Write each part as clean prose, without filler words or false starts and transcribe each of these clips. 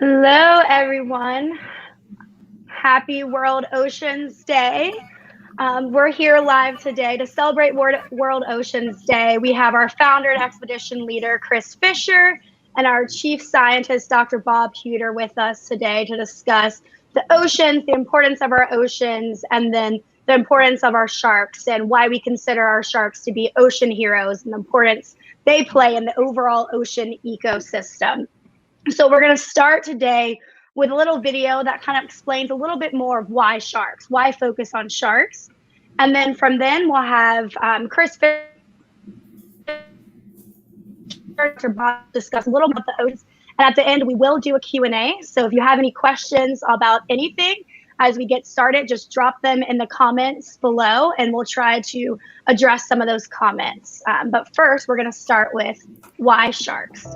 Hello, everyone. Happy World Oceans Day. We're here live today to celebrate World Oceans Day. We have our founder and expedition leader, Chris Fischer, and our chief scientist, Dr. Bob Hueter, with us today to discuss the oceans, the importance of our oceans, and then the importance of our sharks and why we consider our sharks to be ocean heroes and the importance they play in the overall ocean ecosystem. So we're going to start today with a little video that kind of explains a little bit more of why sharks, why focus on sharks. And then from then we'll have Chris Fischer discuss a little about the oceans. And at the end, we will do a Q&A. So if you have any questions about anything as we get started, just drop them in the comments below and we'll try to address some of those comments. But first, we're going to start with why sharks.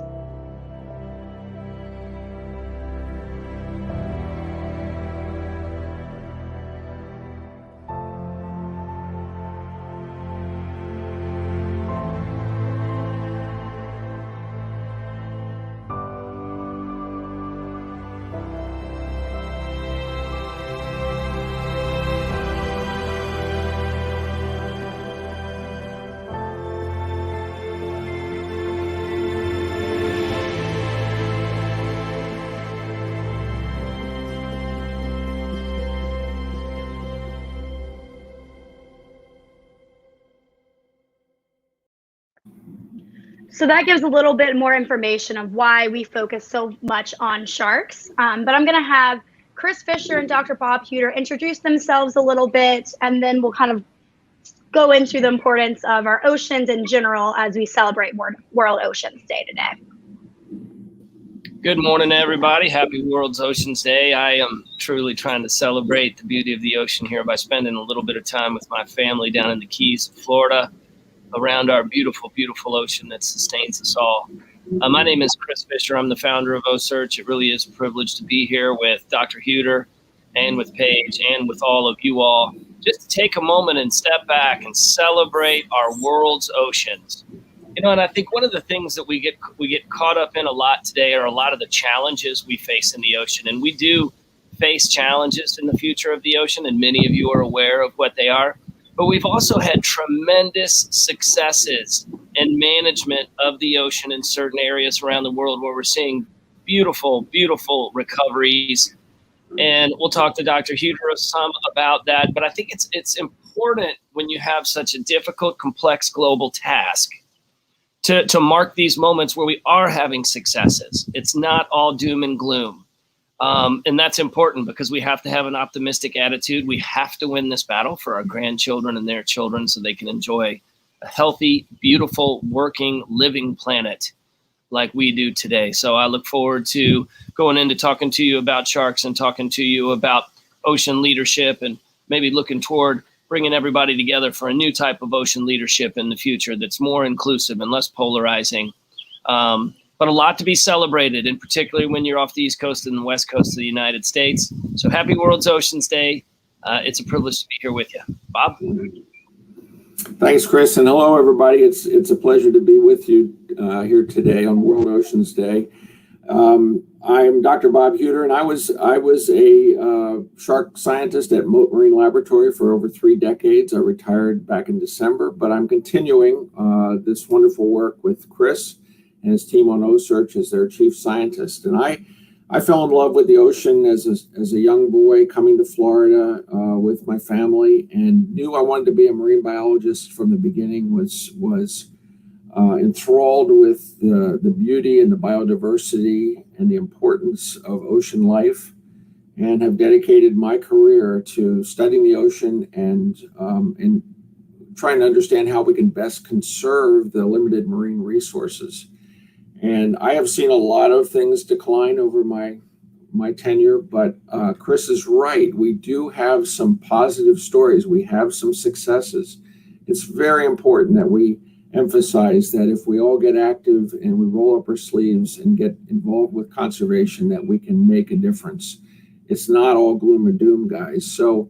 So that gives a little bit more information of why we focus so much on sharks. But I'm going to have Chris Fischer and Dr. Bob Hueter introduce themselves a little bit, and then we'll kind of go into the importance of our oceans in general as we celebrate World Oceans Day today. Good morning, everybody. Happy World Oceans Day. I am truly trying to celebrate the beauty of the ocean here by spending a little bit of time with my family down in the Keys of Florida, around our beautiful, beautiful ocean that sustains us all. My name is Chris Fischer. I'm the founder of OCEARCH. It really is a privilege to be here with Dr. Hueter and with Paige and with all of you all, just to take a moment and step back and celebrate our world's oceans. You know, and I think one of the things that we get caught up in a lot today are a lot of the challenges we face in the ocean. And we do face challenges in the future of the ocean, and many of you are aware of what they are. But we've also had tremendous successes in management of the ocean in certain areas around the world where we're seeing beautiful, beautiful recoveries. And we'll talk to Dr. Hueter some about that. But I think it's important when you have such a difficult, complex global task to mark these moments where we are having successes. It's not all doom and gloom. And that's important because we have to have an optimistic attitude. We have to win this battle for our grandchildren and their children so they can enjoy a healthy, beautiful, working, living planet like we do today. So I look forward to going into talking to you about sharks and talking to you about ocean leadership and maybe looking toward bringing everybody together for a new type of ocean leadership in the future that's more inclusive and less polarizing. But a lot to be celebrated, and particularly when you're off the East Coast and the West Coast of the United States. So happy World Oceans Day. It's a privilege to be here with you. Bob? Thanks, Chris, and hello, everybody. It's a pleasure to be with you here today on World Oceans Day. I'm Dr. Bob Hueter, and I was a shark scientist at Mote Marine Laboratory for over 3 decades. I retired back in December, but I'm continuing this wonderful work with Chris and his team on OCEARCH as their chief scientist. And I fell in love with the ocean as a young boy coming to Florida with my family, and knew I wanted to be a marine biologist from the beginning. Was enthralled with the beauty and the biodiversity and the importance of ocean life, and have dedicated my career to studying the ocean and trying to understand how we can best conserve the limited marine resources. And I have seen a lot of things decline over my tenure, but Chris is right. We do have some positive stories. We have some successes. It's very important that we emphasize that if we all get active and we roll up our sleeves and get involved with conservation, that we can make a difference. It's not all gloom or doom, guys. So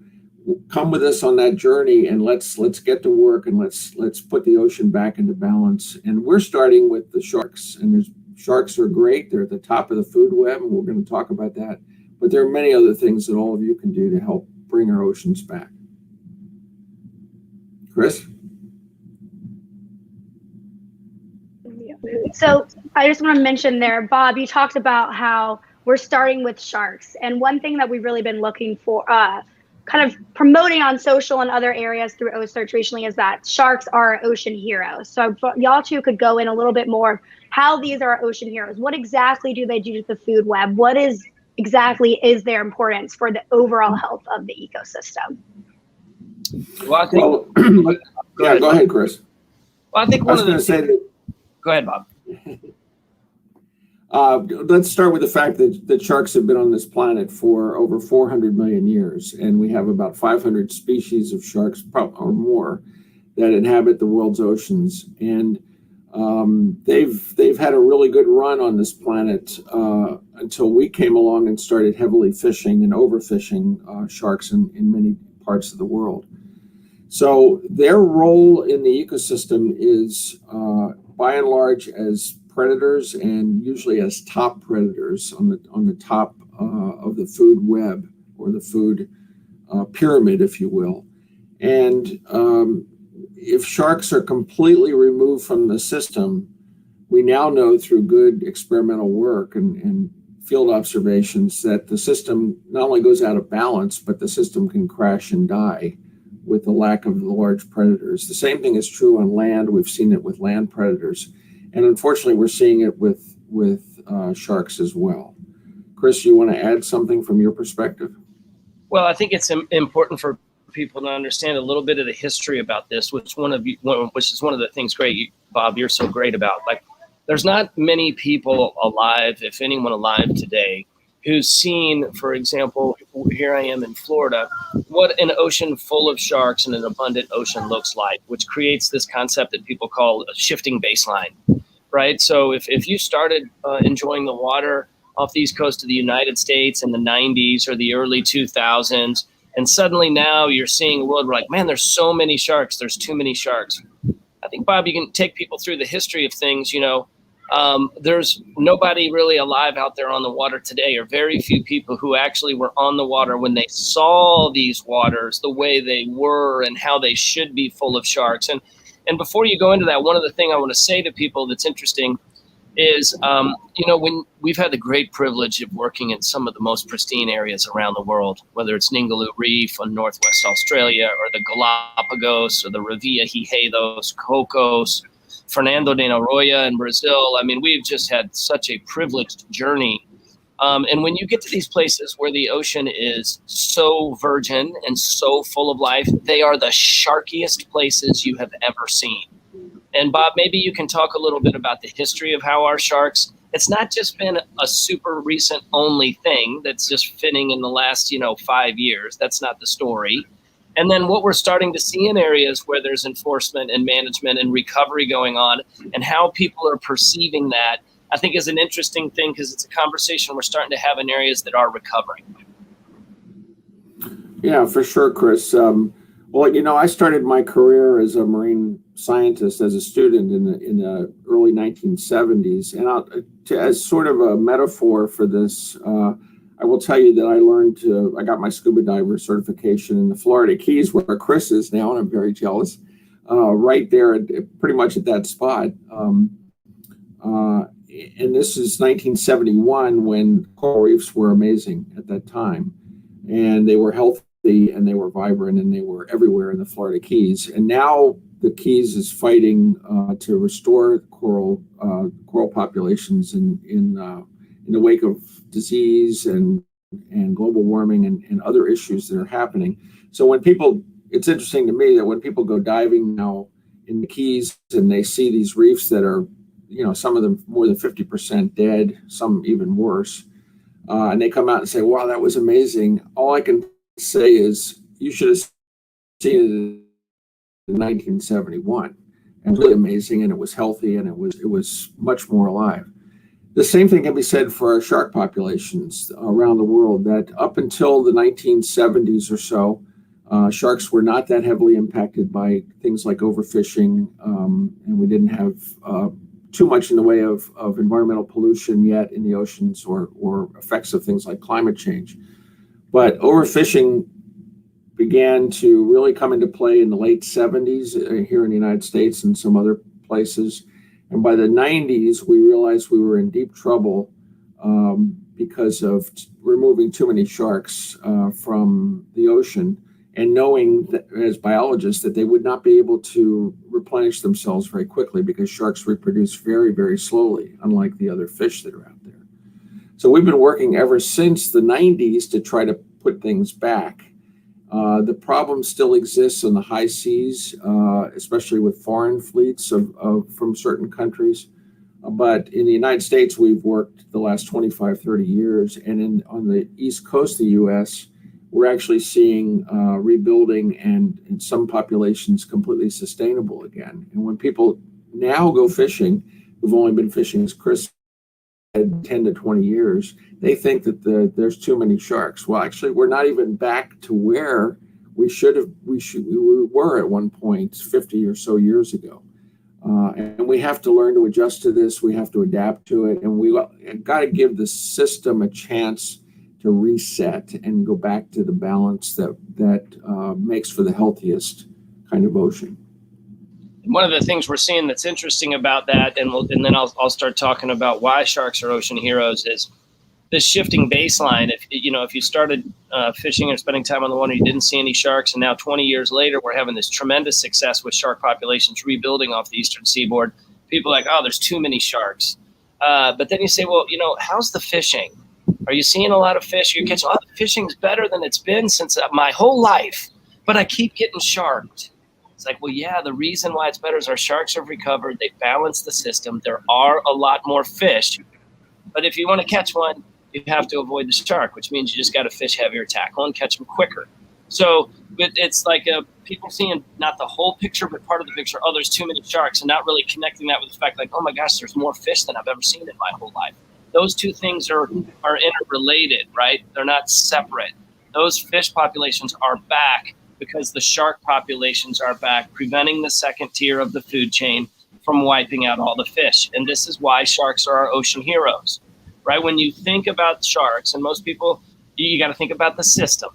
come with us on that journey, and let's get to work, and let's put the ocean back into balance. And we're starting with the sharks, and there's Sharks are great. They're at the top of the food web, and we're going to talk about that. But there are many other things that all of you can do to help bring our oceans back. Chris? So I just want to mention there, Bob, you talked about how we're starting with sharks. And one thing that we've really been looking for, kind of promoting on social and other areas through OCEARCH recently, is that sharks are ocean heroes. So y'all two could go in a little bit more how these are ocean heroes. What exactly do they do to the food web? What is exactly is their importance for the overall health of the ecosystem? Well, I think. Go ahead, Chris. Well, I think I was going to say that. Go ahead, Bob. Let's start with the fact that sharks have been on this planet for over 400 million years, and we have about 500 species of sharks or more that inhabit the world's oceans. And they've had a really good run on this planet until we came along and started heavily fishing and overfishing sharks in many parts of the world. So their role in the ecosystem is, by and large, as predators, and usually as top predators on the top of the food web, or the food pyramid, if you will. And if sharks are completely removed from the system, we now know through good experimental work and field observations that the system not only goes out of balance, but the system can crash and die with the lack of the large predators. The same thing is true on land. We've seen it with land predators. And unfortunately, we're seeing it with sharks as well. Chris, you want to add something from your perspective? Well, I think it's important for people to understand a little bit of the history about this, which is one of the things, great, Bob, you're so great about. Like, there's not many people alive, if anyone alive today, who's seen, for example, here I am in Florida, what an ocean full of sharks and an abundant ocean looks like, which creates this concept that people call a shifting baseline, right? So if you started enjoying the water off the east coast of the United States in the 90s or the early 2000s, and suddenly now you're seeing a world where, like, man, there's so many sharks, there's too many sharks. I think, Bob, you can take people through the history of things. There's nobody really alive out there on the water today, or very few people who actually were on the water when they saw these waters the way they were and how they should be full of sharks. And before you go into that, one of the things I want to say to people that's interesting is, when we've had the great privilege of working in some of the most pristine areas around the world, whether it's Ningaloo Reef in Northwest Australia, or the Galapagos, or the Revilla Gigedos, Cocos, Fernando de Noronha in Brazil. I mean, we've just had such a privileged journey. And when you get to these places where the ocean is so virgin and so full of life, they are the sharkiest places you have ever seen. And Bob, maybe you can talk a little bit about the history of how our sharks, it's not just been a super recent only thing that's just fitting in the last, 5 years. That's not the story. And then what we're starting to see in areas where there's enforcement and management and recovery going on, and how people are perceiving that, I think is an interesting thing, because it's a conversation we're starting to have in areas that are recovering. Yeah, for sure, Chris. I started my career as a marine scientist as a student in the early 1970s. And as sort of a metaphor for this, I will tell you that I got my scuba diver certification in the Florida Keys, where Chris is now, and I'm very jealous, right there, pretty much at that spot. And this is 1971, when coral reefs were amazing at that time. And they were healthy, and they were vibrant, and they were everywhere in the Florida Keys. And now the Keys is fighting to restore coral populations in the wake of disease and global warming and other issues that are happening. So it's interesting to me that when people go diving now in the Keys and they see these reefs that are, some of them more than 50% dead, some even worse, and they come out and say, wow, that was amazing. All I can say is, you should have seen it in 1971. It was really amazing, and it was healthy, and it was much more alive. The same thing can be said for our shark populations around the world, that up until the 1970s or so, sharks were not that heavily impacted by things like overfishing, and we didn't have too much in the way of environmental pollution yet in the oceans or effects of things like climate change. But overfishing began to really come into play in the late 70s here in the United States and some other places. And by the 90s, we realized we were in deep trouble because of removing too many sharks from the ocean, and knowing that, as biologists, that they would not be able to replenish themselves very quickly because sharks reproduce very, very slowly, unlike the other fish that are out there. So we've been working ever since the 90s to try to put things back. The problem still exists in the high seas, especially with foreign fleets from certain countries. But in the United States, we've worked the last 25, 30 years. And on the East Coast of the U.S., we're actually seeing rebuilding and in some populations completely sustainable again. And when people now go fishing, who've only been fishing, as Chris said, 10 to 20 years, they think that there's too many sharks. Well, actually, we're not even back to where we were at one point 50 or so years ago. And we have to learn to adjust to this. We have to adapt to it. And we got to give the system a chance to reset and go back to the balance that makes for the healthiest kind of ocean. One of the things we're seeing that's interesting about that, and then I'll start talking about why sharks are ocean heroes, is this shifting baseline. If you started fishing and spending time on the water, you didn't see any sharks, and now 20 years later, we're having this tremendous success with shark populations rebuilding off the eastern seaboard. People are like, oh, there's too many sharks. But then you say, well, how's the fishing? Are you seeing a lot of fish? You're catching, the fishing's better than it's been since my whole life, but I keep getting sharked. It's like, well, yeah, the reason why it's better is our sharks have recovered. They balance the system. There are a lot more fish. But if you want to catch one, you have to avoid the shark, which means you just got to fish heavier tackle and catch them quicker. So it's like people seeing not the whole picture, but part of the picture. Oh, there's too many sharks, and not really connecting that with the fact like, oh, my gosh, there's more fish than I've ever seen in my whole life. Those two things are interrelated, right? They're not separate. Those fish populations are back because the shark populations are back, preventing the second tier of the food chain from wiping out all the fish. And this is why sharks are our ocean heroes, right? When you think about sharks, and most people, you got to think about the system,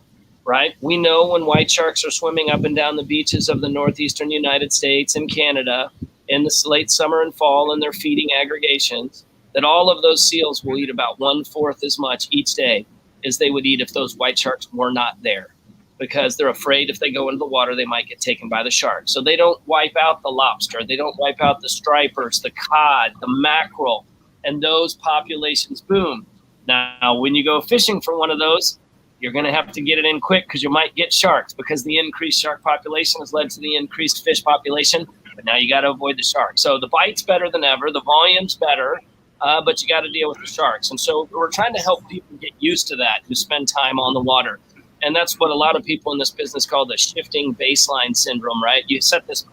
right? We know when white sharks are swimming up and down the beaches of the northeastern United States and Canada in the late summer and fall, and they're feeding aggregations, that all of those seals will eat about 1/4 as much each day as they would eat if those white sharks were not there, because they're afraid if they go into the water, they might get taken by the shark. So they don't wipe out the lobster. They don't wipe out the stripers, the cod, the mackerel, and those populations boom. Now, when you go fishing for one of those, you're going to have to get it in quick because you might get sharks, because the increased shark population has led to the increased fish population. But now you got to avoid the shark. So the bite's better than ever. The volume's better. But you got to deal with the sharks. And so we're trying to help people get used to that who spend time on the water. And that's what a lot of people in this business call the shifting baseline syndrome, right? You set this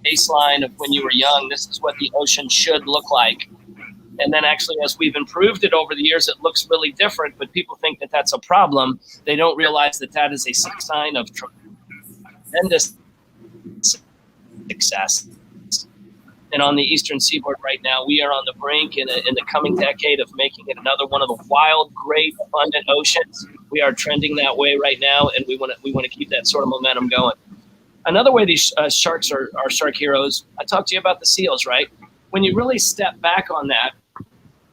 baseline of when you were young, this is what the ocean should look like. And then actually, as we've improved it over the years, it looks really different. But people think that that's a problem. They don't realize that that is a sign of tremendous success. And on the eastern seaboard right now, we are on the brink in the coming decade of making it another one of the wild, great, abundant oceans. We are trending that way right now, and we want to keep that sort of momentum going. Another way these sharks are shark heroes, I talked to you about the seals, right? When you really step back on that,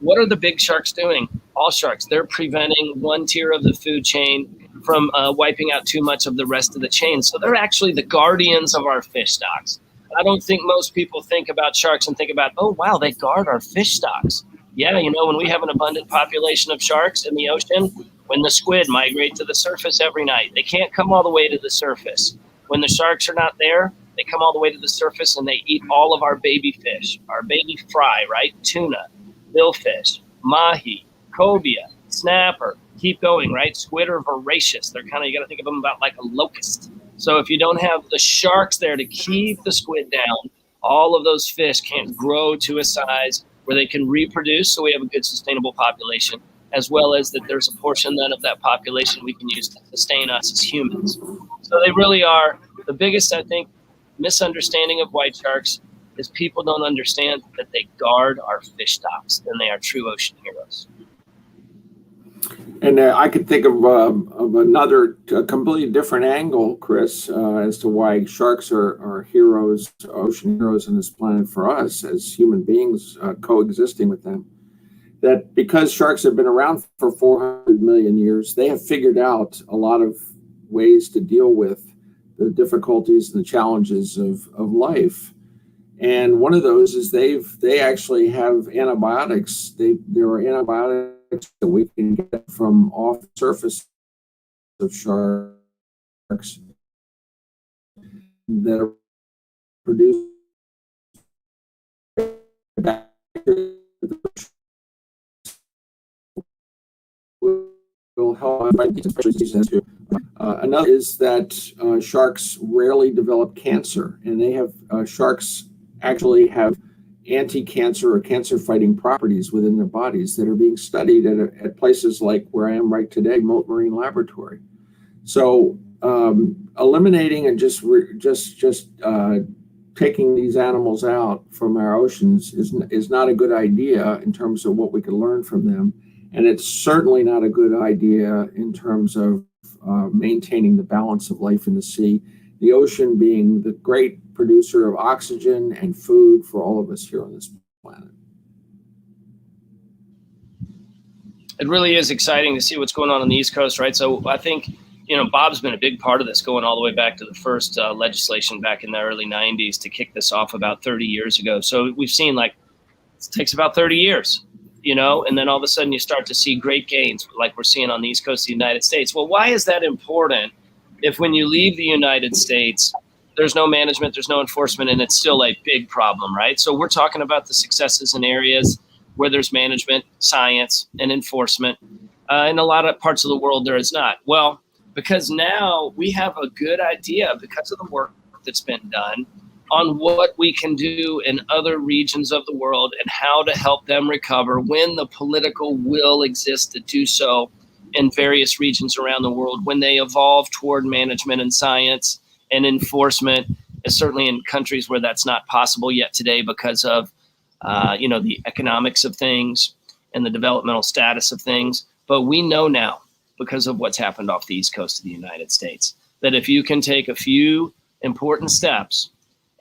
what are the big sharks doing? All sharks, they're preventing one tier of the food chain from wiping out too much of the rest of the chain. So they're actually the guardians of our fish stocks. I don't think most people think about sharks and think about, oh, wow, they guard our fish stocks. Yeah, when we have an abundant population of sharks in the ocean, when the squid migrate to the surface every night, they can't come all the way to the surface. When the sharks are not there, they come all the way to the surface and they eat all of our baby fish, our baby fry, right? Tuna, billfish, mahi, cobia, snapper, keep going, right? Squid are voracious. They're you got to think of them about like a locust. So if you don't have the sharks there to keep the squid down, all of those fish can't grow to a size where they can reproduce, so we have a good sustainable population, as well as that there's a portion then of that population we can use to sustain us as humans. So they really are the biggest, I think, misunderstanding of white sharks is people don't understand that they guard our fish stocks, and they are true ocean heroes. And I could think of another completely different angle, Chris, as to why sharks are heroes, ocean heroes on this planet for us as human beings coexisting with them. That because sharks have been around for 400 million years, they have figured out a lot of ways to deal with the difficulties and the challenges of life. And one of those is they actually have antibiotics. There are antibiotics that we can get from off the surface of sharks that are produced will help fight these diseases. Another is that sharks rarely develop cancer, and they have sharks actually have anti-cancer or cancer-fighting properties within their bodies that are being studied at places like where I am right today, Mote Marine Laboratory. So eliminating and just taking these animals out from our oceans is not a good idea in terms of what we can learn from them, and it's certainly not a good idea in terms of maintaining the balance of life in the sea. The ocean being the great producer of oxygen and food for all of us here on this planet. It really is exciting to see what's going on the East Coast, right? So I think, Bob's been a big part of this, going all the way back to the first legislation back in the early 90s to kick this off about 30 years ago. So we've seen it takes about 30 years, and then all of a sudden you start to see great gains like we're seeing on the East Coast of the United States. Well, why is that important if when you leave the United States, there's no management, there's no enforcement, and it's still a big problem, right? So we're talking about the successes in areas where there's management, science, and enforcement. In a lot of parts of the world, there is not. Well, because now we have a good idea, because of the work that's been done, on what we can do in other regions of the world and how to help them recover when the political will exists to do so in various regions around the world, when they evolve toward management and science and enforcement, certainly in countries where that's not possible yet today because of, the economics of things and the developmental status of things. But we know now, because of what's happened off the East Coast of the United States, that if you can take a few important steps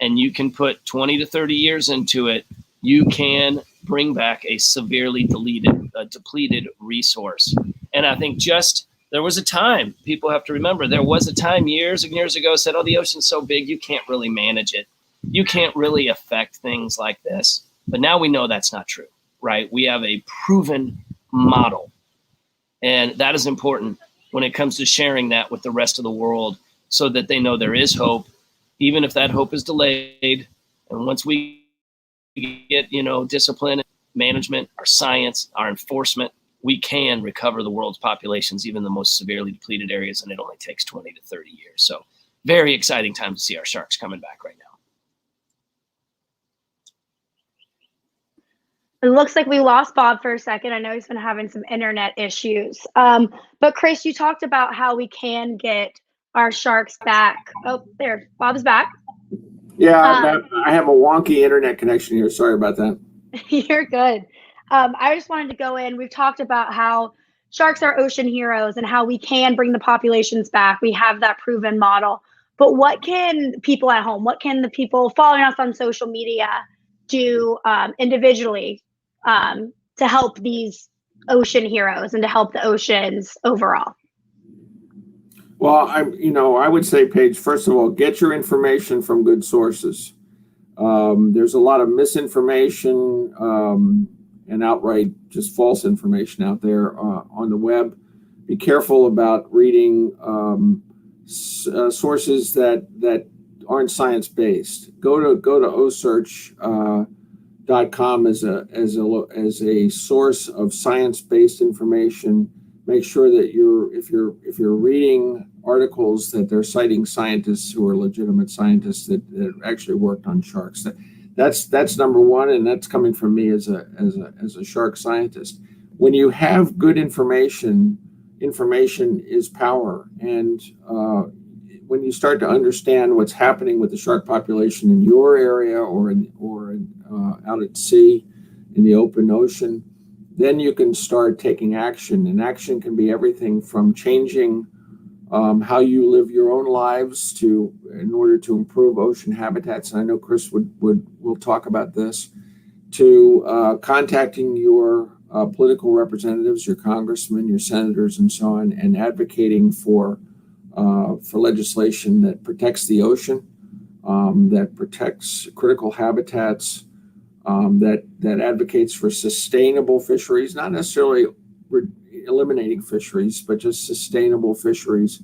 and you can put 20 to 30 years into it, you can bring back a severely depleted resource. And I think there was a time, people have to remember, there was a time years and years ago said, the ocean's so big, you can't really manage it. You can't really affect things like this. But now we know that's not true, right? We have a proven model. And that is important when it comes to sharing that with the rest of the world so that they know there is hope, even if that hope is delayed. And once we get, discipline, management, our science, our enforcement, we can recover the world's populations, even the most severely depleted areas, and it only takes 20 to 30 years. So very exciting time to see our sharks coming back right now. It looks like we lost Bob for a second. I know he's been having some internet issues. But Chris, you talked about how we can get our sharks back. Oh, there, Bob's back. Yeah, I have a wonky internet connection here. Sorry about that. You're good. I just wanted to go in. We've talked about how sharks are ocean heroes and how we can bring the populations back. We have that proven model. But what can people at home, what can the people following us on social media do individually to help these ocean heroes and to help the oceans overall? Well, I would say, Paige, first of all, get your information from good sources. There's a lot of misinformation and outright just false information out there on the web. Be careful about reading sources that aren't science-based. Go to OCEARCH.com as a source of science-based information. Make sure that if you're reading articles, that they're citing scientists who are legitimate scientists that actually worked on sharks. That's number one, and that's coming from me as a shark scientist. When you have good information is power, and when you start to understand what's happening with the shark population in your area or out at sea in the open ocean, then you can start taking action. And action can be everything from changing how you live your own lives in order to improve ocean habitats. And I know Chris will talk about this, to contacting your political representatives, your congressmen, your senators, and so on, and advocating for legislation that protects the ocean, that protects critical habitats, that advocates for sustainable fisheries, not necessarily eliminating fisheries, but just sustainable fisheries,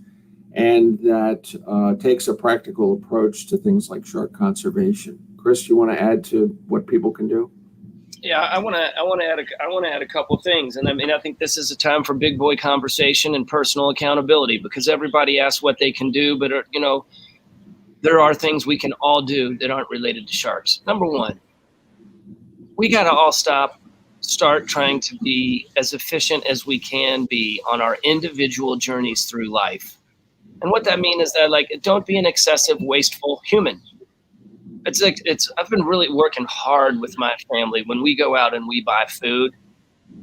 and that takes a practical approach to things like shark conservation. Chris, you want to add to what people can do? Yeah, I want to add a couple things, and I think this is a time for big boy conversation and personal accountability, because everybody asks what they can do, but there are things we can all do that aren't related to sharks. Number one, we got to all start trying to be as efficient as we can be on our individual journeys through life. And what that means is that, don't be an excessive, wasteful human. I've been really working hard with my family when we go out and we buy food,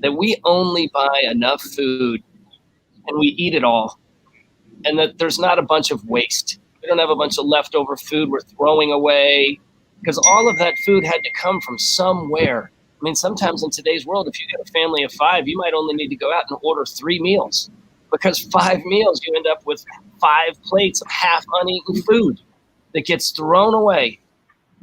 that we only buy enough food and we eat it all, and that there's not a bunch of waste. We don't have a bunch of leftover food we're throwing away, because all of that food had to come from somewhere. I mean, sometimes in today's world, if you get a family of 5, you might only need to go out and order 3 meals, because 5 meals, you end up with 5 plates of half uneaten food that gets thrown away.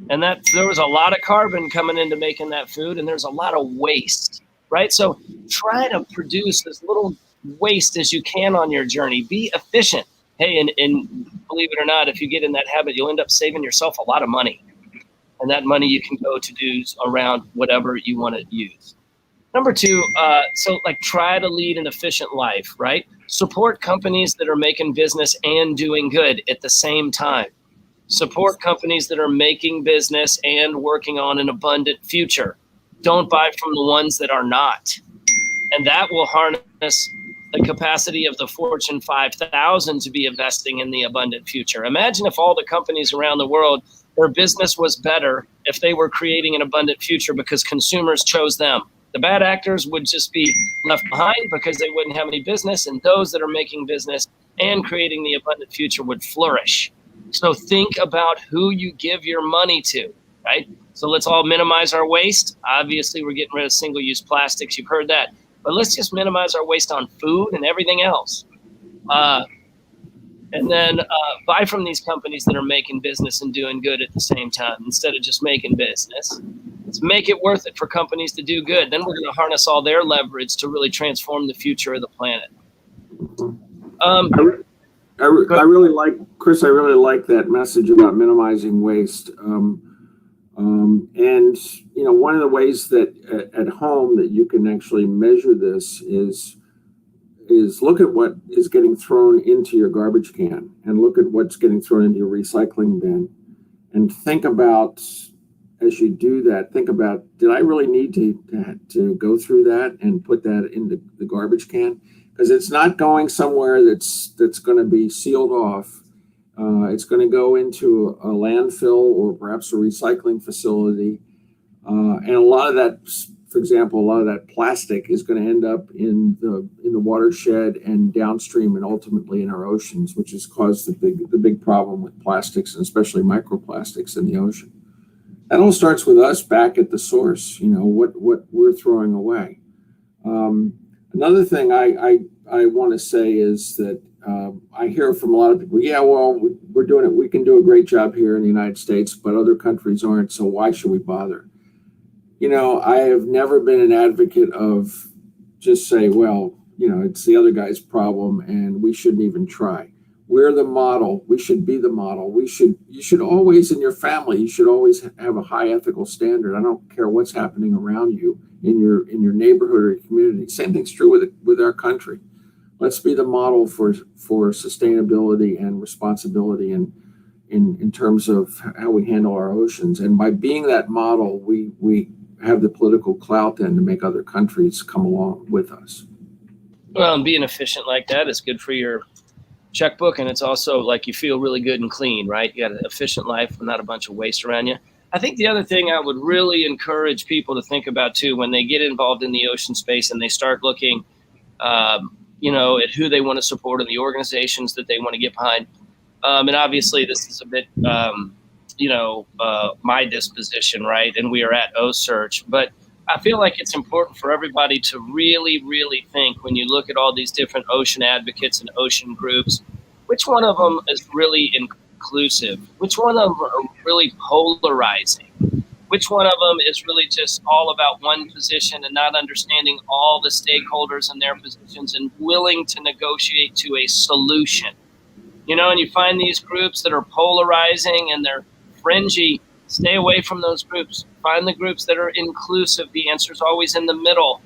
And that there was a lot of carbon coming into making that food, and there's a lot of waste, right? So try to produce as little waste as you can on your journey. Be efficient. Hey, and believe it or not, if you get in that habit, you'll end up saving yourself a lot of money. And that money you can go to do around whatever you want to use. Number 2, try to lead an efficient life, right? Support companies that are making business and doing good at the same time. Support companies that are making business and working on an abundant future. Don't buy from the ones that are not. And that will harness the capacity of the Fortune 5,000 to be investing in the abundant future. Imagine if all the companies around the world, their business was better if they were creating an abundant future because consumers chose them. The bad actors would just be left behind because they wouldn't have any business, and those that are making business and creating the abundant future would flourish. So think about who you give your money to, right? So let's all minimize our waste. Obviously, we're getting rid of single-use plastics. You've heard that. But let's just minimize our waste on food and everything else. And then buy from these companies that are making business and doing good at the same time instead of just making business. Let's make it worth it for companies to do good. Then we're going to harness all their leverage to really transform the future of the planet. I really like, Chris, I really like that message about minimizing waste. And, one of the ways that at home that you can actually measure this is look at what is getting thrown into your garbage can and look at what's getting thrown into your recycling bin. And think about, as you do that, did I really need to go through that and put that in the garbage can? Because it's not going somewhere that's going to be sealed off. It's going to go into a landfill or perhaps a recycling facility. And a lot of that, for example, a lot of that plastic is going to end up in the watershed and downstream and ultimately in our oceans, which has caused the big problem with plastics and especially microplastics in the ocean. That all starts with us back at the source, what we're throwing away. Another thing I want to say is that I hear from a lot of people, yeah, well, we're doing it. We can do a great job here in the United States, but other countries aren't. So why should we bother? I have never been an advocate of just say, well, it's the other guy's problem and we shouldn't even try. We're the model. We should be the model. You should always, in your family, you should always have a high ethical standard. I don't care what's happening around you in your neighborhood or your community. Same thing's true with our country. Let's be the model for sustainability and responsibility in terms of how we handle our oceans. And by being that model, we have the political clout then to make other countries come along with us. Well, and being efficient like that is good for your checkbook, and it's also like you feel really good and clean, right? You got an efficient life and not a bunch of waste around you. I think the other thing I would really encourage people to think about too, when they get involved in the ocean space and they start looking, at who they want to support and the organizations that they want to get behind. And obviously this is a bit, my disposition, right? And we are at OCEARCH, but I feel like it's important for everybody to really, really think when you look at all these different ocean advocates and ocean groups, which one of them is really inclusive? Which one of them are really polarizing? Which one of them is really just all about one position and not understanding all the stakeholders and their positions and willing to negotiate to a solution? And you find these groups that are polarizing and they're fringy. Stay away from those groups. Find the groups that are inclusive. The answer is always in the middle.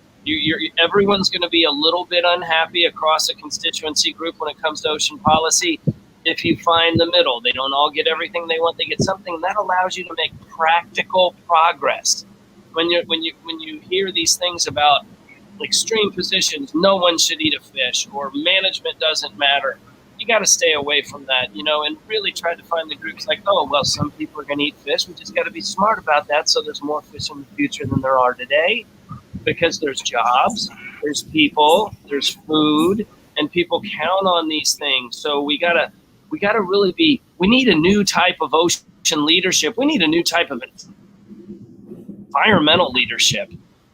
Everyone's going to be a little bit unhappy across a constituency group when it comes to ocean policy. If you find the middle, they don't all get everything they want. They get something that allows you to make practical progress. When you hear these things about extreme positions, no one should eat a fish, or management doesn't matter, you got to stay away from that, and really try to find the groups like, oh, well, some people are going to eat fish. We just got to be smart about that. So there's more fish in the future than there are today, because there's jobs, there's people, there's food, and people count on these things. So we gotta really we need a new type of ocean leadership. We need a new type of environmental leadership.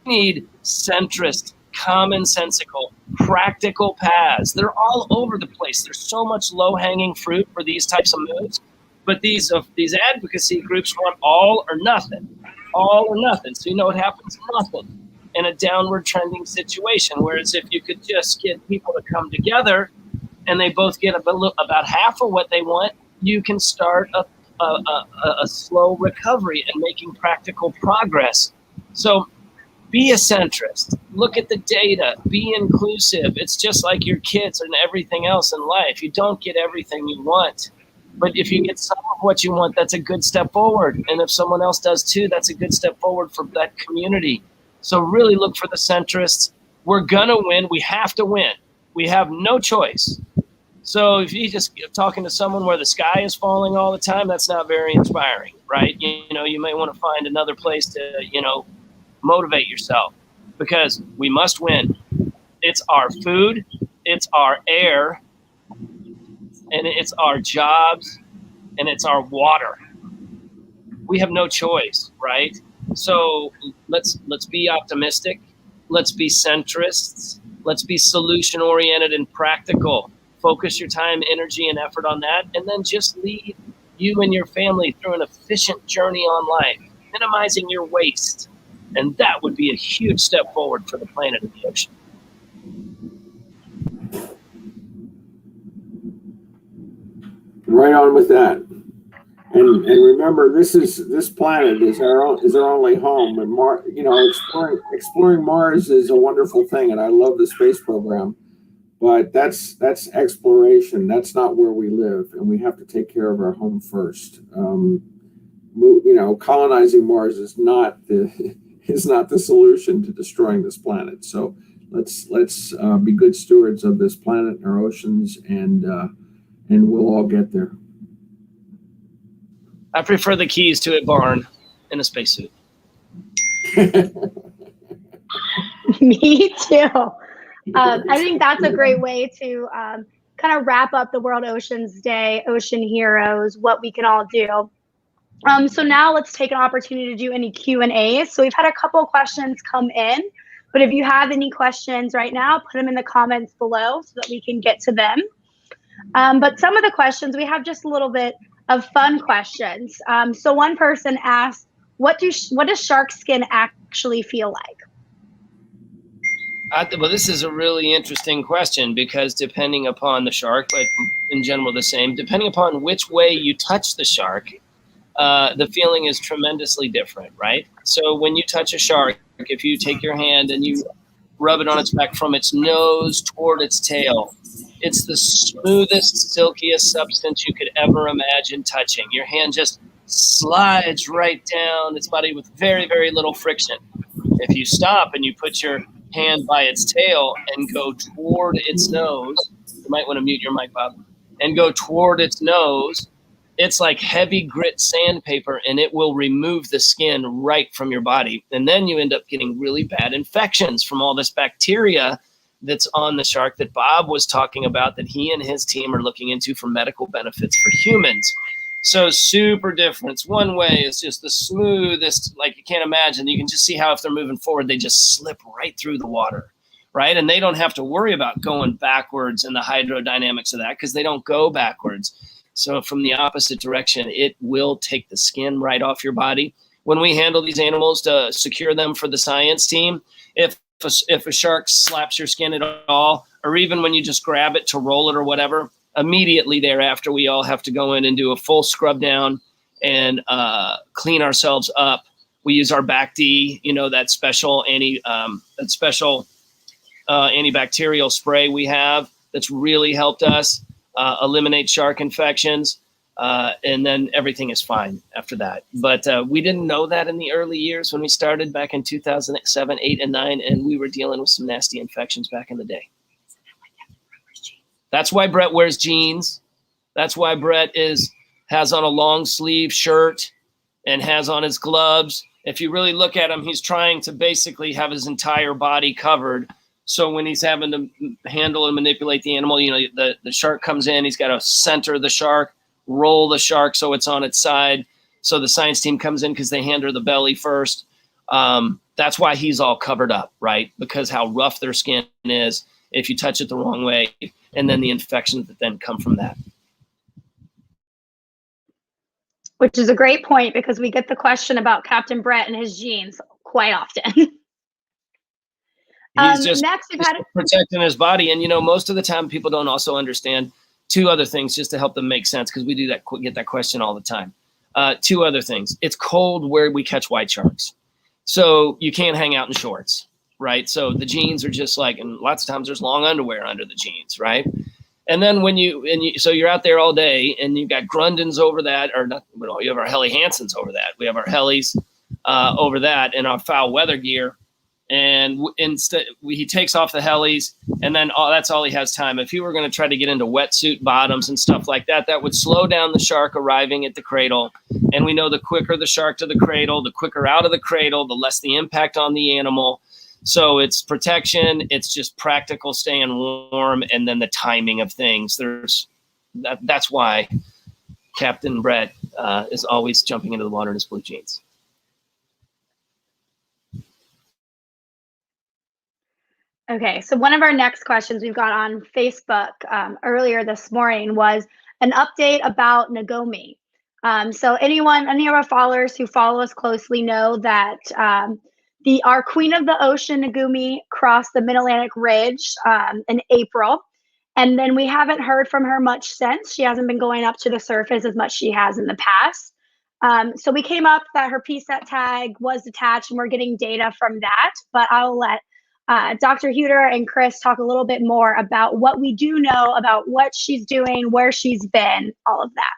We need centrist, commonsensical, practical paths. They're all over the place. There's so much low-hanging fruit for these types of moves, but these advocacy groups want all or nothing. So what happens? Nothing in a downward trending situation. Whereas if you could just get people to come together and they both get about half of what they want, you can start a slow recovery and making practical progress. So be a centrist. Look at the data. Be inclusive. It's just like your kids and everything else in life. You don't get everything you want. But if you get some of what you want, that's a good step forward. And if someone else does too, that's a good step forward for that community. So really look for the centrists. We're going to win. We have to win. We have no choice. So if you just talking to someone where the sky is falling all the time, that's not very inspiring, right? You may want to find another place to, motivate yourself, because we must win. It's our food, it's our air, and it's our jobs, and it's our water. We have no choice, right? So let's be optimistic. Let's be centrists. Let's be solution oriented and practical. Focus your time, energy, and effort on that, and then just lead you and your family through an efficient journey on life, minimizing your waste. And that would be a huge step forward for the planet and the ocean. Right on with that. And remember, this planet is our only home. And exploring Mars is a wonderful thing, and I love the space program. But that's exploration. That's not where we live, and we have to take care of our home first. Colonizing Mars is not the solution to destroying this planet. So let's be good stewards of this planet and our oceans, and we'll all get there. I prefer the keys to a barn in a spacesuit. Me too. I think that's a great way to kind of wrap up the World Oceans Day, Ocean Heroes, what we can all do. So now let's take an opportunity to do any Q&As. So we've had a couple of questions come in, but if you have any questions right now, put them in the comments below so that we can get to them. But some of the questions, we have just a little bit of fun questions. So one person asked, what does shark skin actually feel like? Well, this is a really interesting question, because depending upon the shark, but in general the same, depending upon which way you touch the shark, the feeling is tremendously different, right? So when you touch a shark, if you take your hand and you rub it on its back from its nose toward its tail, it's the smoothest, silkiest substance you could ever imagine touching. Your hand just slides right down its body with very, very little friction. If you stop and you put your hand by its tail and go toward its nose, you might want to mute your mic, Bob. and go toward its nose, it's like heavy grit sandpaper, and it will remove the skin right from your body. And then you end up getting really bad infections from all this bacteria that's on the shark that Bob was talking about, that he and his team are looking into for medical benefits for humans. So super different. It's one way. It's just the smoothest, like you can't imagine. You can just see how if they're moving forward, they just slip right through the water, right? And they don't have to worry about going backwards and the hydrodynamics of that because they don't go backwards. So from the opposite direction, it will take the skin right off your body. When we handle these animals to secure them for the science team, if a shark slaps your skin at all, or even when you just grab it to roll it or whatever, immediately thereafter, we all have to go in and do a full scrub down and clean ourselves up. We use our Bac D, that special antibacterial spray we have that's really helped us eliminate shark infections. And then everything is fine after that. But we didn't know that in the early years when we started back in 2007, 8, and 9, and we were dealing with some nasty infections back in the day. That's why Brett wears jeans. That's why Brett has on a long sleeve shirt and has on his gloves. If you really look at him, he's trying to basically have his entire body covered. So when he's having to handle and manipulate the animal, the shark comes in, he's got to center the shark, roll the shark so it's on its side. So the science team comes in because they handle the belly first. That's why he's all covered up, right? Because how rough their skin is if you touch it the wrong way, and then the infections that then come from that. Which is a great point because we get the question about Captain Brett and his jeans quite often. He's just protecting his body. And, most of the time people don't also understand two other things just to help them make sense, because we do get that question all the time. Two other things. It's cold where we catch white sharks. So you can't hang out in shorts, right? So the jeans are just and lots of times there's long underwear under the jeans, right? And then so you're out there all day and you've got Grundens over that, or not, you have our Helly Hansens over that. We have our Hellies over that and our foul weather gear. And instead, he takes off the Hellies, and then that's all he has time. If he were going to try to get into wetsuit bottoms and stuff like that, that would slow down the shark arriving at the cradle. And we know the quicker the shark to the cradle, the quicker out of the cradle, the less the impact on the animal. So it's protection. It's just practical staying warm, and then the timing of things. That's why Captain Brett is always jumping into the water in his blue jeans. Okay, so one of our next questions we've got on Facebook earlier this morning was an update about Nagomi. So any of our followers who follow us closely know that our Queen of the Ocean, Nagomi, crossed the Mid-Atlantic Ridge in April. And then we haven't heard from her much since. She hasn't been going up to the surface as much as she has in the past. So we came up that her PSET tag was detached, and we're getting data from that. But I'll let Dr. Hueter and Chris talk a little bit more about what we do know about what she's doing, where she's been, all of that.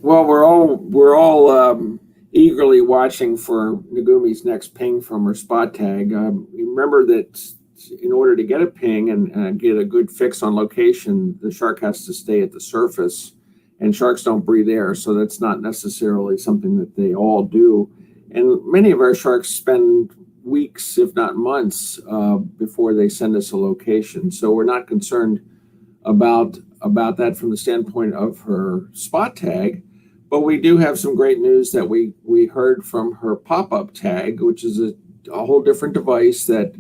Well, we're all eagerly watching for Nagumi's next ping from her spot tag. Remember that in order to get a ping and get a good fix on location, the shark has to stay at the surface, and sharks don't breathe air, so that's not necessarily something that they all do. And many of our sharks spend weeks, if not months, before they send us a location. So we're not concerned about that from the standpoint of her spot tag. But we do have some great news that we heard from her pop-up tag, which is a whole different device that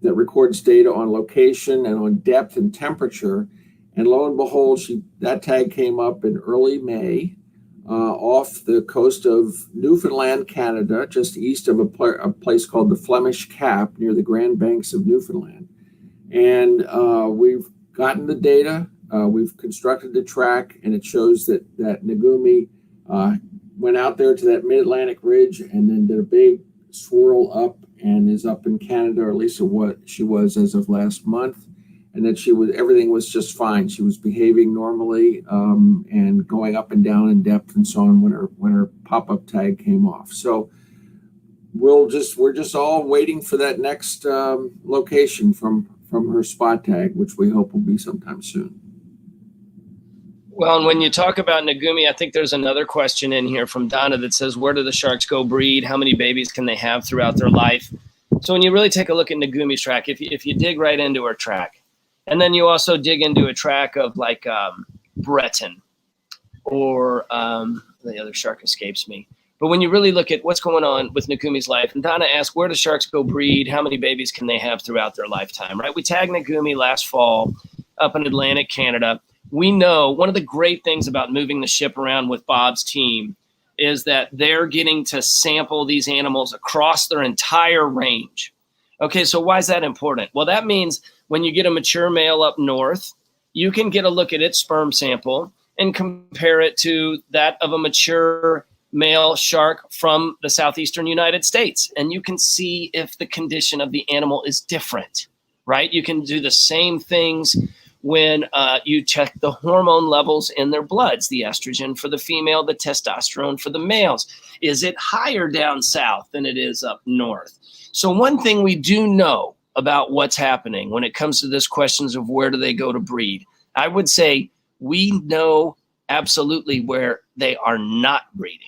records data on location and on depth and temperature. And lo and behold, that tag came up in early May off the coast of Newfoundland, Canada, just east of a place called the Flemish Cap near the Grand Banks of Newfoundland. And we've gotten the data. We've constructed the track, and it shows that Nagumi went out there to that Mid-Atlantic Ridge and then did a big swirl up and is up in Canada, or at least what she was as of last month, and that everything was just fine. She was behaving normally and going up and down in depth and so on when her pop-up tag came off. So we're just all waiting for that next location from her spot tag, which we hope will be sometime soon. Well, and when you talk about Nagumi, I think there's another question in here from Donna that says, where do the sharks go breed? How many babies can they have throughout their life? So when you really take a look at Nagumi's track, if you dig right into her track, and then you also dig into a track of like Breton or the other shark escapes me. But when you really look at what's going on with Nagumi's life, and Donna asked, where do sharks go breed? How many babies can they have throughout their lifetime, right? We tagged Nagumi last fall up in Atlantic Canada. We know one of the great things about moving the ship around with Bob's team is that they're getting to sample these animals across their entire range. Okay, so why is that important? Well, that means when you get a mature male up north, you can get a look at its sperm sample and compare it to that of a mature male shark from the southeastern United States. And you can see if the condition of the animal is different, right? You can do the same things when you check the hormone levels in their bloods, the estrogen for the female, the testosterone for the males. Is it higher down south than it is up north? So one thing we do know about what's happening when it comes to this questions of where do they go to breed, I would say we know absolutely where they are not breeding.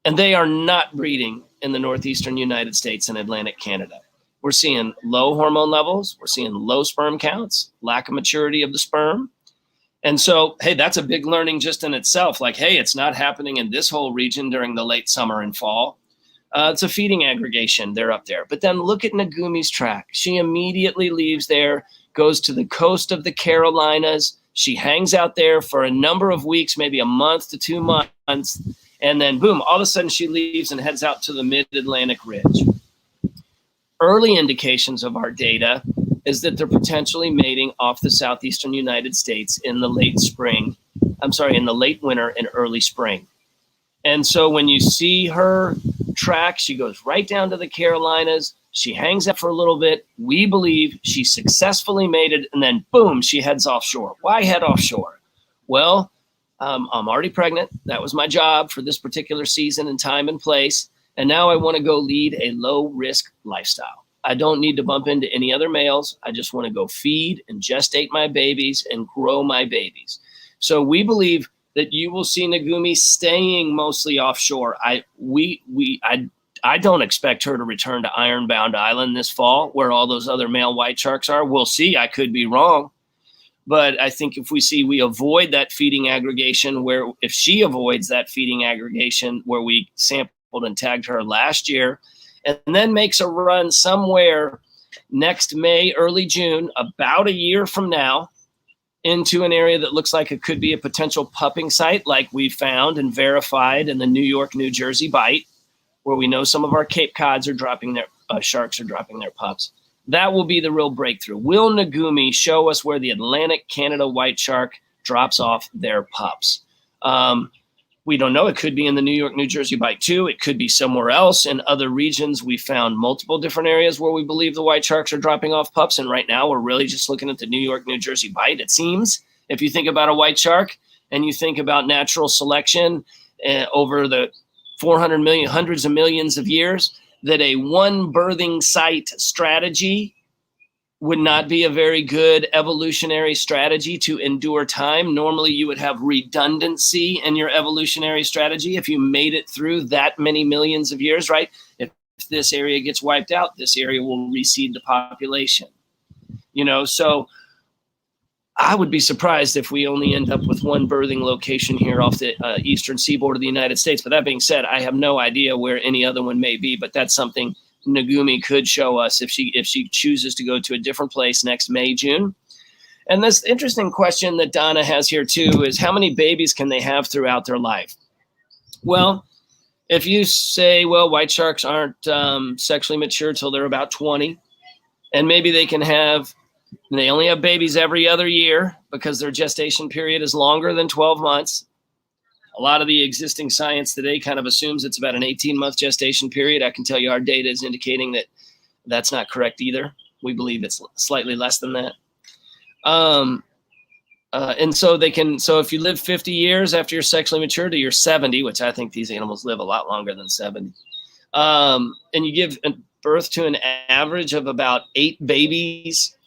And they are not breeding in the northeastern United States and Atlantic Canada. We're seeing low hormone levels. We're seeing low sperm counts, lack of maturity of the sperm. And so, hey, that's a big learning just in itself. Like, hey, it's not happening in this whole region during the late summer and fall. It's a feeding aggregation. They're up there. But then look at Nagumi's track. She immediately leaves there, goes to the coast of the Carolinas. She hangs out there for a number of weeks, maybe a month to 2 months. And then, boom, all of a sudden she leaves and heads out to the mid-Atlantic ridge. Early indications of our data is that they're potentially mating off the southeastern United States in the late winter and early spring. And so when you see her track, she goes right down to the Carolinas. She hangs out for a little bit. We believe she successfully mated, and then boom, she heads offshore. Why head offshore? Well, I'm already pregnant. That was my job for this particular season and time and place. And now I want to go lead a low-risk lifestyle. I don't need to bump into any other males. I just want to go feed and gestate my babies and grow my babies. So we believe that you will see Nagumi staying mostly offshore. I don't expect her to return to Ironbound Island this fall, where all those other male white sharks are. We'll see. I could be wrong. But I think if we avoid that feeding aggregation, if she avoids that feeding aggregation where we sampled and tagged her last year, and then makes a run somewhere next May, early June, about a year from now, into an area that looks like it could be a potential pupping site, like we found and verified in the New York, New Jersey Bight, where we know some of our Cape Cods are dropping their sharks are dropping their pups. That will be the real breakthrough. Will Nagumi show us where the Atlantic Canada white shark drops off their pups? We don't know. It could be in the New York, New Jersey Bight too. It could be somewhere else in other regions. We found multiple different areas where we believe the white sharks are dropping off pups. And right now we're really just looking at the New York, New Jersey Bight. It seems if you think about a white shark and you think about natural selection over the 400 million, hundreds of millions of years, that a one birthing site strategy would not be a very good evolutionary strategy to endure time. Normally, you would have redundancy in your evolutionary strategy if you made it through that many millions of years, right? If this area gets wiped out, this area will reseed the population. So I would be surprised if we only end up with one birthing location here off the eastern seaboard of the United States. But that being said, I have no idea where any other one may be, but that's something Nagumi could show us if she chooses to go to a different place next May, June. And this interesting question that Donna has here too is how many babies can they have throughout their life? Well, if you say, well, white sharks aren't sexually mature till they're about 20, and maybe they only have babies every other year because their gestation period is longer than 12 months. A lot of the existing science today kind of assumes it's about an 18-month gestation period. I can tell you our data is indicating that that's not correct either. We believe it's slightly less than that. And so if you live 50 years after you're sexually mature to you're 70, which I think these animals live a lot longer than 70, and you give birth to an average of about 8 babies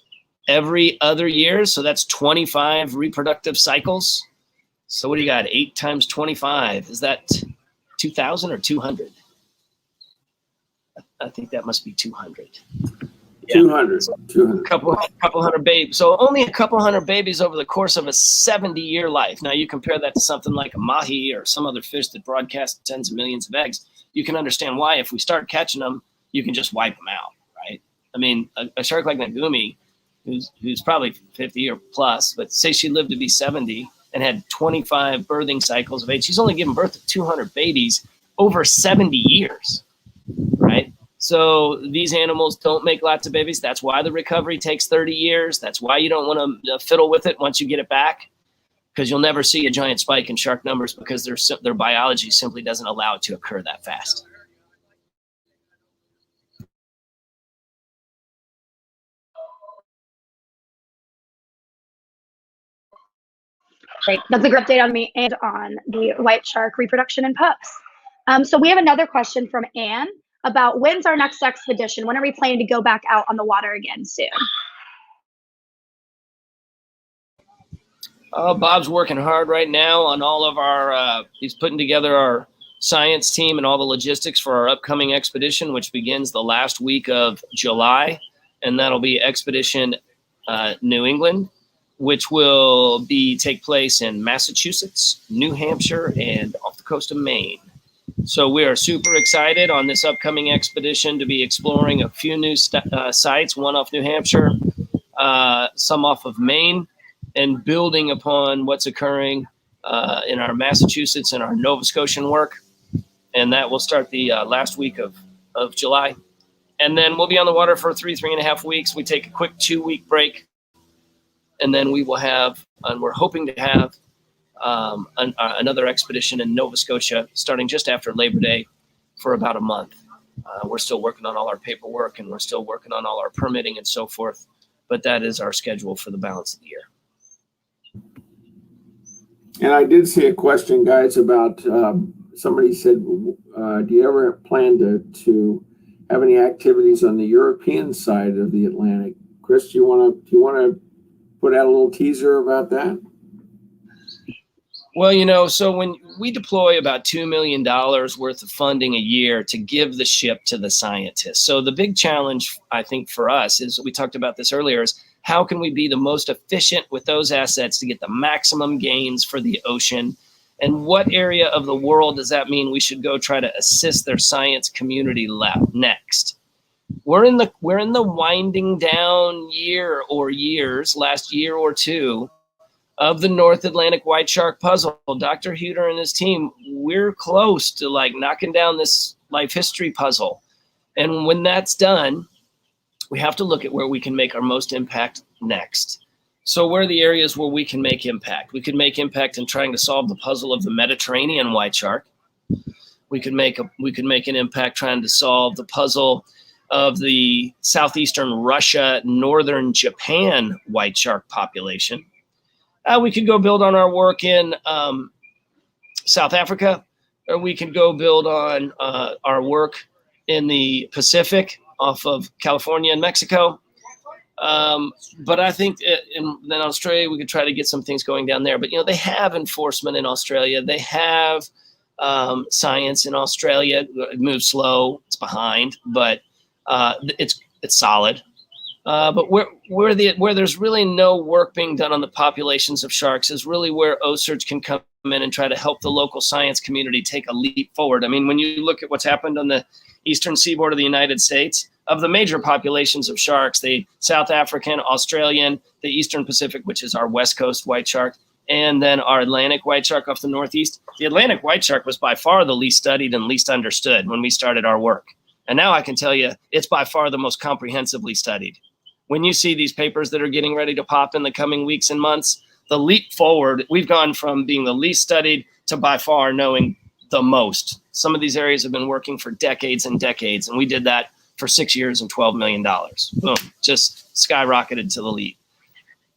every other year, so that's 25 reproductive cycles. So what do you got? 8 times 25. Is that 2,000 or 200? I think that must be 200. Yeah. 200. So couple hundred babies. So only a couple hundred babies over the course of a 70-year life. Now you compare that to something like a mahi or some other fish that broadcasts tens of millions of eggs. You can understand why if we start catching them, you can just wipe them out, right? I mean, a shark like Nagumi, who's probably 50 or plus, but say she lived to be 70 and had 25 birthing cycles of age, she's only given birth to 200 babies over 70 years, right? So these animals don't make lots of babies. That's why the recovery takes 30 years. That's why you don't want to fiddle with it once you get it back, because you'll never see a giant spike in shark numbers because their biology simply doesn't allow it to occur that fast. Great. That's a great update on me and on the white shark reproduction and pups. So we have another question from Anne about when's our next expedition? When are we planning to go back out on the water again soon? Bob's working hard right now on all of our, he's putting together our science team and all the logistics for our upcoming expedition, which begins the last week of July. And that'll be Expedition New England, which will take place in Massachusetts, New Hampshire, and off the coast of Maine. So we are super excited on this upcoming expedition to be exploring a few new sites, one off New Hampshire, some off of Maine, and building upon what's occurring in our Massachusetts and our Nova Scotian work. And that will start the last week of July. And then we'll be on the water for 3.5 weeks. We take a quick 2-week break. And then we will have, and we're hoping to have, another expedition in Nova Scotia starting just after Labor Day for about a month. We're still working on all our paperwork and we're still working on all our permitting and so forth, but that is our schedule for the balance of the year. And I did see a question, guys, about somebody said, do you ever plan to have any activities on the European side of the Atlantic? Chris, do you want to put out a little teaser about that? Well, so when we deploy about $2 million worth of funding a year to give the ship to the scientists. So the big challenge, I think, for us is, we talked about this earlier, is how can we be the most efficient with those assets to get the maximum gains for the ocean? And what area of the world does that mean we should go try to assist their science community next? We're in the winding down year or years, last year or two, of the North Atlantic white shark puzzle. Dr. Hueter and his team, we're close to knocking down this life history puzzle. And when that's done, we have to look at where we can make our most impact next. So where are the areas where we can make impact? We could make impact in trying to solve the puzzle of the Mediterranean white shark. We could make an impact trying to solve the puzzle of the southeastern Russia, northern Japan white shark population. We could go build on our work in South Africa, or we could go build on our work in the Pacific off of California and Mexico. But I think in Australia, we could try to get some things going down there. But, they have enforcement in Australia. They have science in Australia. It moves slow. It's behind, but it's solid. But where there's really no work being done on the populations of sharks is really where OCEARCH can come in and try to help the local science community take a leap forward. I mean, when you look at what's happened on the eastern seaboard of the United States, of the major populations of sharks, the South African, Australian, the Eastern Pacific, which is our West Coast white shark, and then our Atlantic white shark off the Northeast. The Atlantic white shark was by far the least studied and least understood when we started our work. And now I can tell you it's by far the most comprehensively studied. When you see these papers that are getting ready to pop in the coming weeks and months, the leap forward, we've gone from being the least studied to by far knowing the most. Some of these areas have been working for decades and decades, and we did that for 6 years and $12 million. Boom, just skyrocketed to the lead.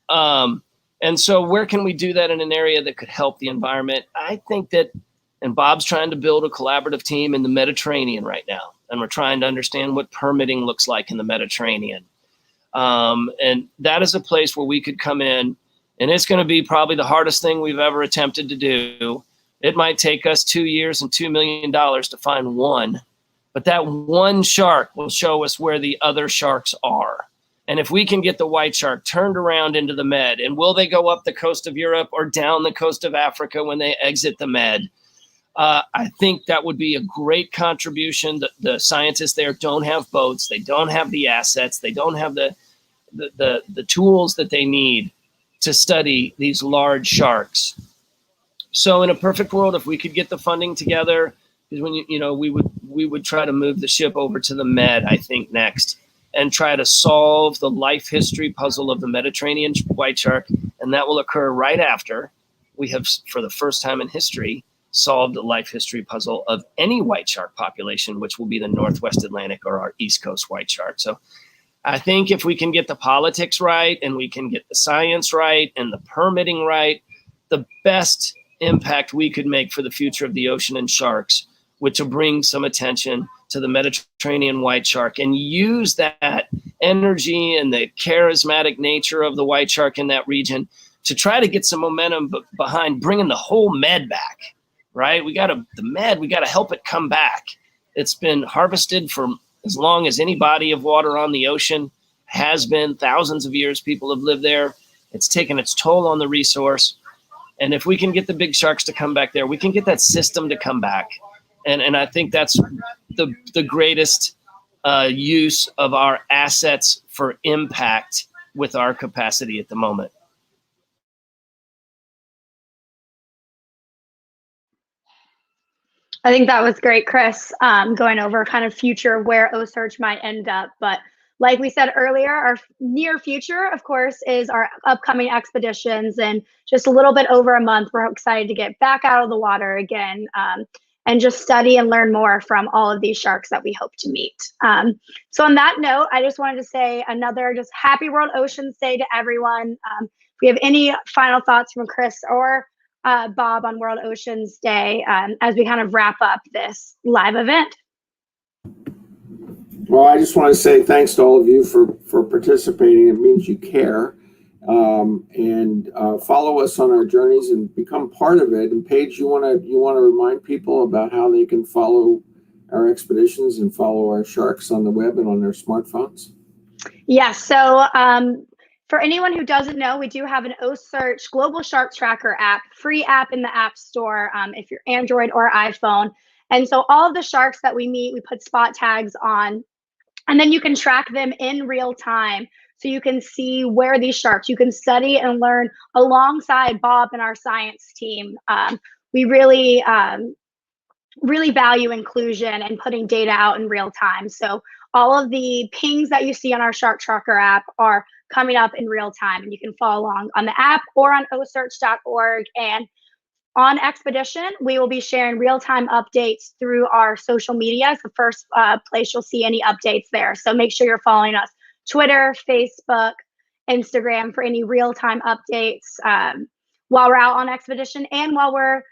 And so where can we do that in an area that could help the environment? I think that, and Bob's trying to build a collaborative team in the Mediterranean right now, and we're trying to understand what permitting looks like in the Mediterranean. And that is a place where we could come in And it's going to be probably the hardest thing we've ever attempted to do. It might take us 2 years and $2 million to find one, but that one shark will show us where the other sharks are. And if we can get the white shark turned around into the Med, and will they go up the coast of Europe or down the coast of Africa when they exit the Med? I think that would be a great contribution. The scientists there don't have boats. They don't have the assets. They don't have the tools that they need to study these large sharks. So in a perfect world, if we could get the funding together, because when we would try to move the ship over to the Med, I think, next, and try to solve the life history puzzle of the Mediterranean white shark, and that will occur right after we have, for the first time in history, solved the life history puzzle of any white shark population, which will be the Northwest Atlantic or our East Coast white shark. So I think if we can get the politics right and we can get the science right and the permitting right, the best impact we could make for the future of the ocean and sharks would to bring some attention to the Mediterranean white shark and use that energy and the charismatic nature of the white shark in that region to try to get some momentum behind bringing the whole Med back, right? We got to help it come back. It's been harvested for as long as any body of water on the ocean has been. Thousands of years people have lived there. It's taken its toll on the resource. And if we can get the big sharks to come back there, we can get that system to come back. And I think that's the greatest use of our assets for impact with our capacity at the moment. I think that was great, Chris, going over kind of future where OCEARCH might end up. But like we said earlier, our near future, of course, is our upcoming expeditions. And just a little bit over a month, we're excited to get back out of the water again and just study and learn more from all of these sharks that we hope to meet. So on that note, I just wanted to say another just happy World Oceans Day to everyone. If we have any final thoughts from Chris or Bob on World Oceans Day as we kind of wrap up this live event. Well, I just want to say thanks to all of you for participating. It means you care. And follow us on our journeys and become part of it. And Paige, you want to remind people about how they can follow our expeditions and follow our sharks on the web and on their smartphones? Yes. So for anyone who doesn't know, we do have an OCEARCH Global Shark Tracker app, free app in the App Store if you're Android or iPhone. And so all of the sharks that we meet, we put spot tags on, and then you can track them in real time. So you can see where these sharks, you can study and learn alongside Bob and our science team. We really value inclusion and putting data out in real time. So all of the pings that you see on our Shark Tracker app are coming up in real time, and you can follow along on the app or on OCEARCH.org. And on Expedition, we will be sharing real-time updates through our social media. It's the first place you'll see any updates there. So make sure you're following us. Twitter, Facebook, Instagram for any real-time updates while we're out on expedition and while we're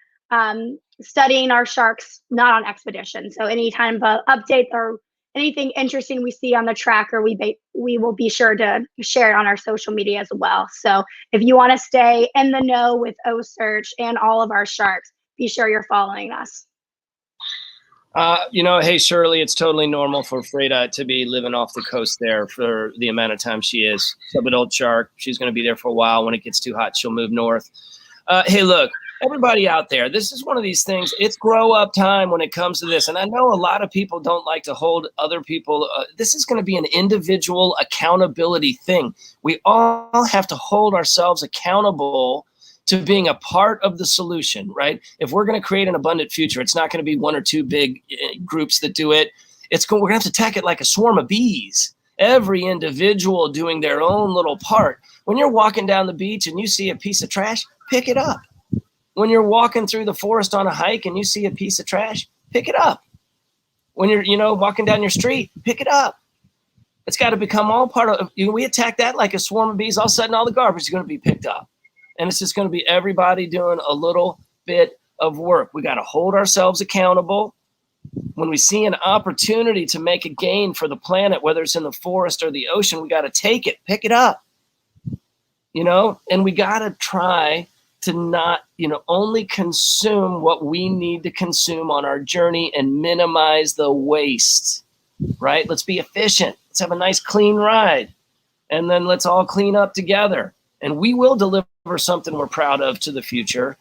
studying our sharks not on expedition. So any kind of update or anything interesting we see on the tracker, we will be sure to share it on our social media as well. So if you want to stay in the know with OCEARCH and all of our sharks, be sure you're following us. Hey, Shirley, it's totally normal for Freda to be living off the coast there for the amount of time she is. Sub-adult shark. She's going to be there for a while. When it gets too hot, she'll move north. Hey, look, everybody out there, this is one of these things. It's grow up time when it comes to this. And I know a lot of people don't like to hold other people. This is going to be an individual accountability thing. We all have to hold ourselves accountable to being a part of the solution, right? If we're going to create an abundant future, it's not going to be one or two big groups that do it. We're going to have to attack it like a swarm of bees. Every individual doing their own little part. When you're walking down the beach and you see a piece of trash, pick it up. When you're walking through the forest on a hike and you see a piece of trash, pick it up. When you're, walking down your street, pick it up. It's got to become all part of. We attack that like a swarm of bees. All of a sudden, all the garbage is going to be picked up. And it's just going to be everybody doing a little bit of work. We got to hold ourselves accountable. When we see an opportunity to make a gain for the planet, whether it's in the forest or the ocean, we got to take it, pick it up. and we got to try to not, only consume what we need to consume on our journey and minimize the waste, right? Let's be efficient. Let's have a nice clean ride. And then let's all clean up together. And we will deliver something we're proud of to the future.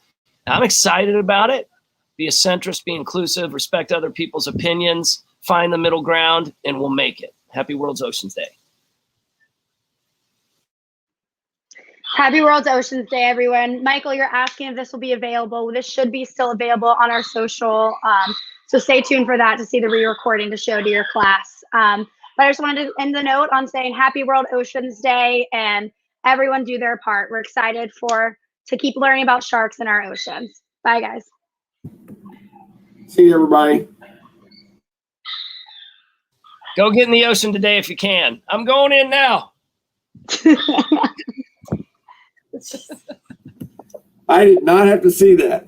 I'm excited about it. Be a centrist, be inclusive, respect other people's opinions, find the middle ground, and we'll make it. Happy World's Oceans Day. Happy World's Oceans Day, everyone. Michael, you're asking if this will be available. This should be still available on our social. So stay tuned for that to see the re-recording to show to your class. But I just wanted to end the note on saying Happy World Oceans Day, and everyone do their part. We're excited to keep learning about sharks in our oceans. Bye, guys. See you, everybody. Go get in the ocean today if you can. I'm going in now. I did not have to see that.